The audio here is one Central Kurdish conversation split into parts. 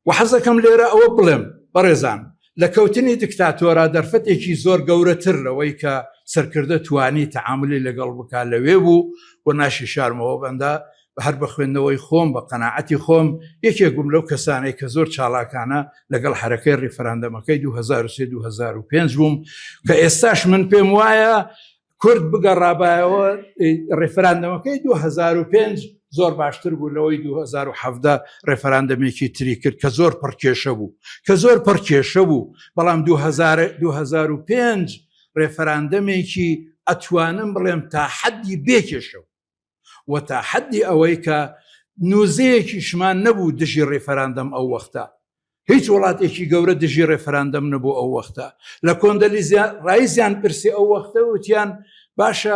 وحەزەکەم لێرە ئەوە بڵێم بەڕێزان لە کەوتنی دکتاتۆرا دەرفەتێکی زۆر گەورەتر لەوەی کە سەرکردە توانی تەعاملی لەگەڵ بکات لەوێ بوو و ناشی شارمەوە بەندا هەر بە خوێندنەوەی خۆم بە قەناعەتی خۆم یەکێک بووم لەو کەسانەی کە زۆر چالاکانە لەگەڵ حرەکەی ڕیفەرەندەمەکەی 2003-2005 بووم کە ئێستاش من پێم وایە کورد بگەڕابایەوە ڕیفەرەندەمەکەی 2005 زۆر باشتر بوو لەوەی 2017 ڕێفەراندەمێکی تری کرد کە زۆر پڕکێشە بوو بەڵام 2005 ڕێفەراندەمێکی ئەتوانم بڵێم تا حەدی بێکێشەوە و تا حەدی ئەوەی کە نووزەیەکیشمان نەبوو دژی ڕێفەراندەم ئەو وەختە هیچ وڵاتێکی گەورە دژی ڕێفەراندەم نەبوو ئەو وەختە لە کۆندەلیزیان ڕایزیان پرسی ئەو وەختە وتیان باشە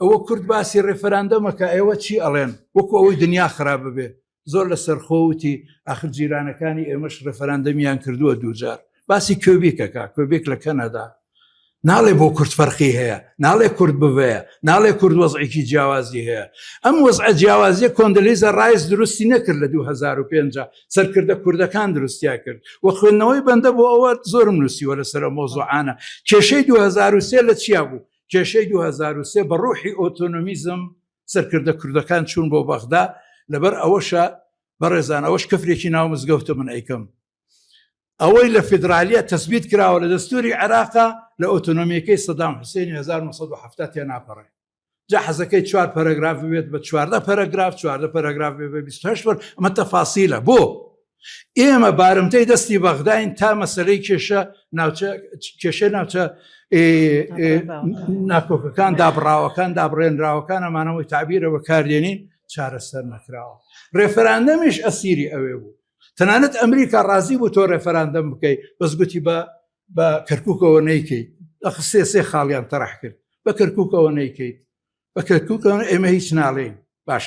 ئەوە کورد باسی ڕێفەراندەمەکە ئێوە چی ئەڵێن وەکو ئەوەی دنیا خراپە بێ زۆر لە سەرخۆوتی ئاخر جیرانەکانی ئێمەش ڕێفەراندەمیان کردووە دووجار باسی کۆبێکەکە کۆبێک لە کەنەدا ناڵێ بۆ کورد فەرقی هەیە ناڵێ کورد ببەیە ناڵێ کورد وەزعێکی جیاوازی هەیە ئەم وەزعە جیاوازیە کۆندەلیزە ڕایز دروستی نەکرد لە 2005 سەرکردە کوردەکان دروستیا کرد و خوێندنەوەی بەندە بۆ ئەوە زۆرم نووسیوە لەسەر مۆزوعانە کێشەی 2003 لە چیا بوو کێشەی 2003 بە ڕوحی ئۆتۆنۆمیزم سەرکردە کوردەکان چوون بۆ بەغدا لەبەر ئەوەشە بەڕێزان ئەوەش کەفرێکی ناو مزگەوتە من ئەیکەم ئەوەی لە فیدرالیە تەسبیت کراوە لە دەستوری عێراقا لە ئۆتۆنۆمیەکەی سەدام حوسێنی 1970 تێ ناپەڕێ جا حەزەکەی 4 پەرەگراف بێت بە 14 پەرەگراف 14 پەرەگراف بێ بە 28 پەر ئەمە تەفاسیلە بۆ ئێمە بارمتەی دەستی بەغداین تا مەسەلەی کێشە ناوچە ناکۆکەکان دابڕاوەکان دابڕێنراوەکان ئەمانەوەی تعبیرە بەکاردێنین چارەسەر نەکراوە ڕێفەراندەمیش ئەسیری ئەوێ بوو تەنانەت ئەمریکا ڕازی بوو تۆ ڕێفەراندەم بکەیت بەسگوتی بە کەرکووکەوە نەیکەیت سێ خاڵیان تەڕح کرد بە کەرکووکەوە نەیکەیت بە کەرکووکەوە ئێمە هیچ ناڵێن باش